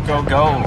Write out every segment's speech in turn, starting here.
Go, go.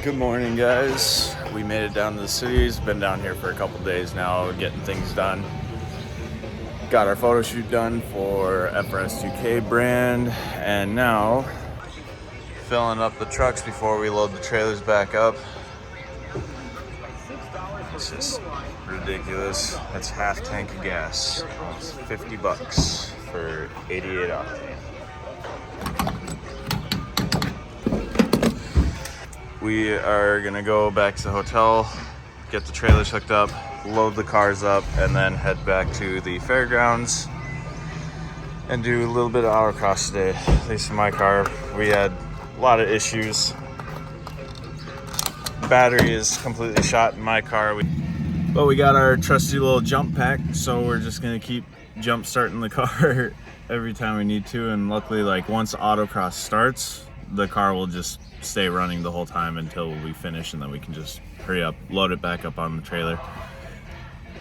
Good morning, guys. We made it down to the cities. Been down here for a couple days now, getting things done. Got our photo shoot done for FRS2K brand, and now filling up the trucks before we load the trailers back up. It's just ridiculous. That's half tank of gas. It's $50 for 88 octane. We are gonna go back to the hotel, get the trailers hooked up, load the cars up, and then head back to the fairgrounds and do a little bit of autocross today. At least in my car, we had a lot of issues. Battery is completely shot in my car. But we got our trusty little jump pack, so we're just gonna keep jump starting the car every time we need to. And luckily, like once autocross starts, the car will just stay running the whole time until we finish, and then we can just hurry up, load it back up on the trailer,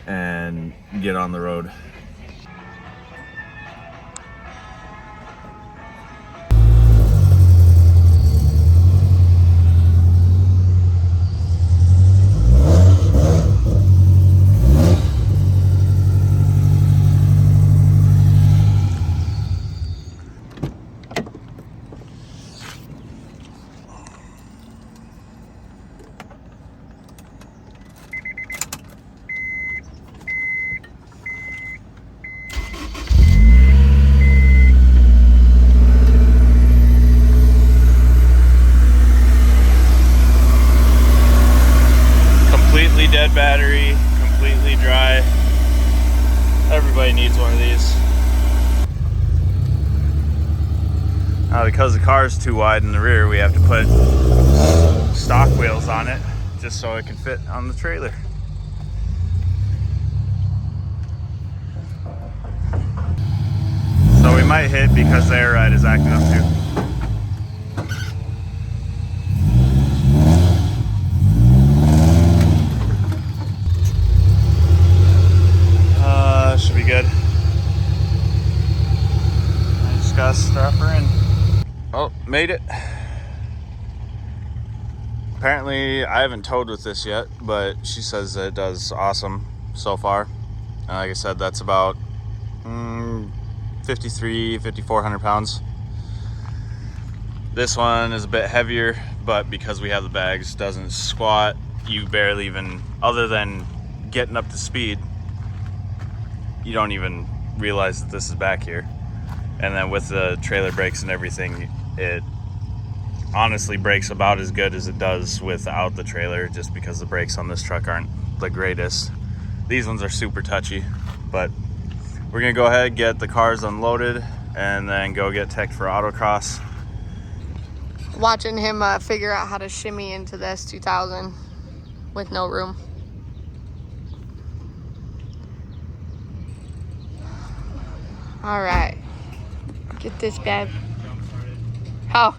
and get on the road. Dead battery, completely dry. Everybody needs one of these. Now, because the car is too wide in the rear, we have to put stock wheels on it just so it can fit on the trailer. So we might hit because the air ride is acting up too. Should be good. I just gotta strap her in. Oh, made it. Apparently, I haven't towed with this yet, but she says it does awesome so far. And like I said, that's about 5,400 pounds. This one is a bit heavier, but because we have the bags, doesn't squat. You barely even, other than getting up to speed, you don't even realize that this is back here. And then with the trailer brakes and everything, it honestly brakes about as good as it does without the trailer, just because the brakes on this truck aren't the greatest. These ones are super touchy, but we're gonna go ahead, get the cars unloaded, and then go get teched for autocross. Watching him figure out how to shimmy into this 2000 with no room. All right, get this bad. Oh,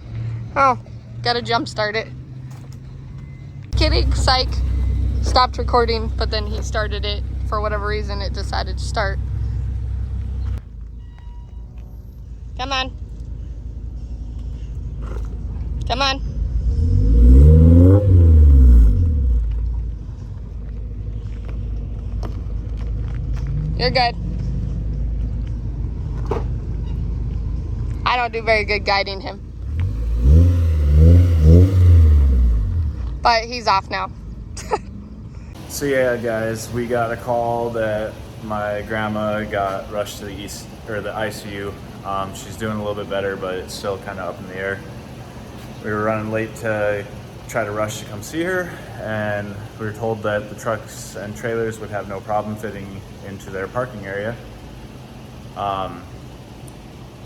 gotta jump start it. Kidding, psych. Stopped recording, but then he started it. For whatever reason, it decided to start. Come on. Come on. You're good. I don't do very good guiding him. But he's off now. So yeah, guys, we got a call that my grandma got rushed to the ICU. She's doing a little bit better, but it's still kind of up in the air. We were running late to try to rush to come see her, and we were told that the trucks and trailers would have no problem fitting into their parking area. As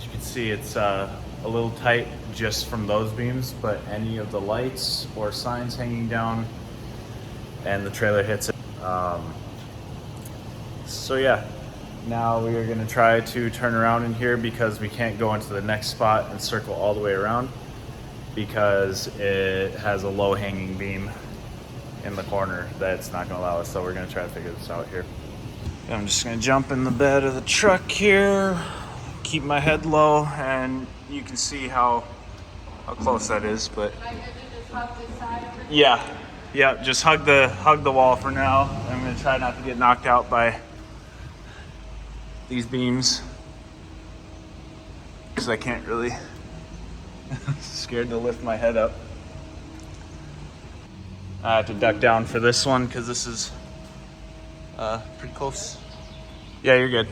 you can see, it's a little tight just from those beams, but any of the lights or signs hanging down and the trailer hits it. So yeah, now we are gonna try to turn around in here because we can't go into the next spot and circle all the way around because it has a low hanging beam in the corner that's not gonna allow us. So we're gonna try to figure this out here. I'm just gonna jump in the bed of the truck here, keep my head low, and you can see how close that is, but yeah, just hug the wall for now. I'm gonna try not to get knocked out by these beams because I can't really. Scared to lift my head up. I have to duck down for this one because this is pretty close. Yeah, you're good.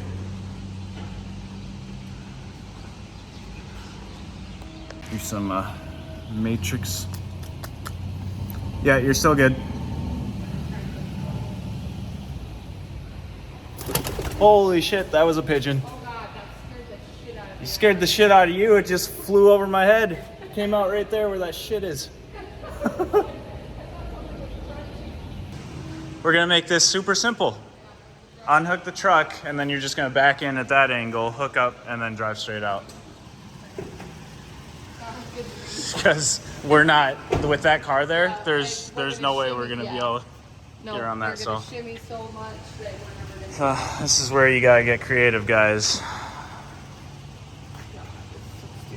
Do some matrix. Yeah, you're still good. Holy shit, that was a pigeon. Oh God, that scared the shit out of me. You scared the shit out of you. It just flew over my head. Came out right there where that shit is. We're gonna make this super simple. Unhook the truck, and then you're just gonna back in at that angle, hook up, and then drive straight out. Because we're not, with that car there, there's no way we're gonna be able to get around that. So shimmy so much that we're never gonna this is where you gotta get creative, guys.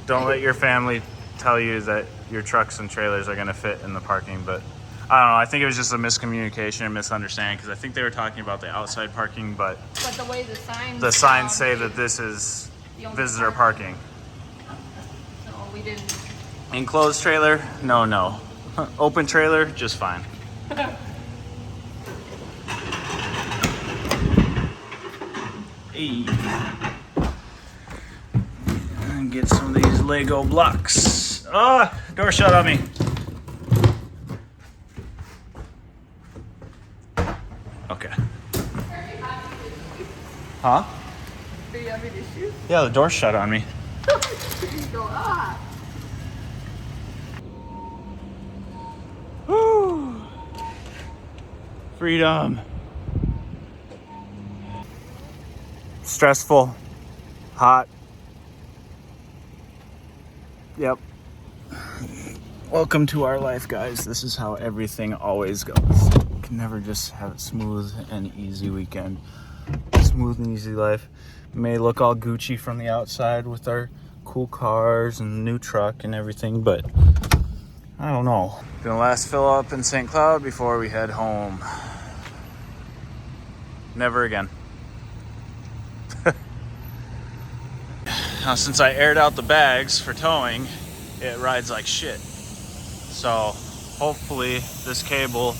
Don't let your family tell you that your trucks and trailers are gonna fit in the parking, but I don't know. I think it was just a miscommunication and misunderstanding because I think they were talking about the outside parking, but the way the signs say that this is visitor parking. So we didn't. Enclosed trailer? No. Open trailer? Just fine. Hey. And get some of these Lego blocks. Oh, door shut on me. Okay. Huh? Do you have any issues? Yeah, the door shut on me. Woo! Freedom. Stressful. Hot. Yep. Welcome to our life, guys. This is how everything always goes. You can never just have a smooth and easy weekend. Smooth and easy life. May look all Gucci from the outside with our cool cars and new truck and everything, but I don't know. Gonna last fill up in St. Cloud before we head home. Never again. Now, since I aired out the bags for towing, it rides like shit. So hopefully this cable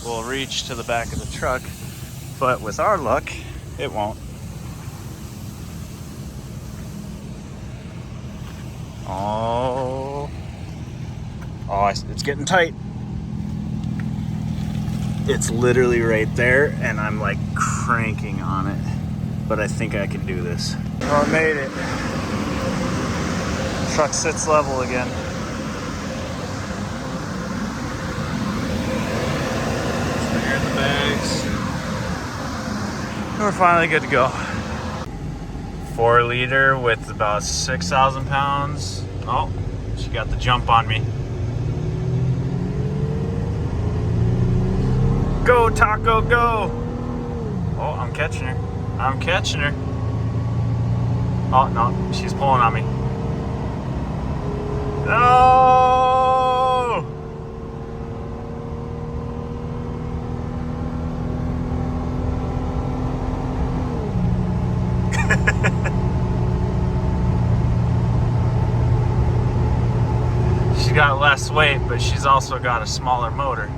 will reach to the back of the truck, but with our luck, it won't. Oh, it's getting tight. It's literally right there, and I'm like cranking on it, but I think I can do this. Oh, I made it. Truck sits level again. Here in the bags. And we're finally good to go. 4 liter with about 6,000 pounds. Oh, she got the jump on me. Go, Taco, go! Oh, I'm catching her. I'm catching her. Oh, no, she's pulling on me. No! She's got less weight, but she's also got a smaller motor.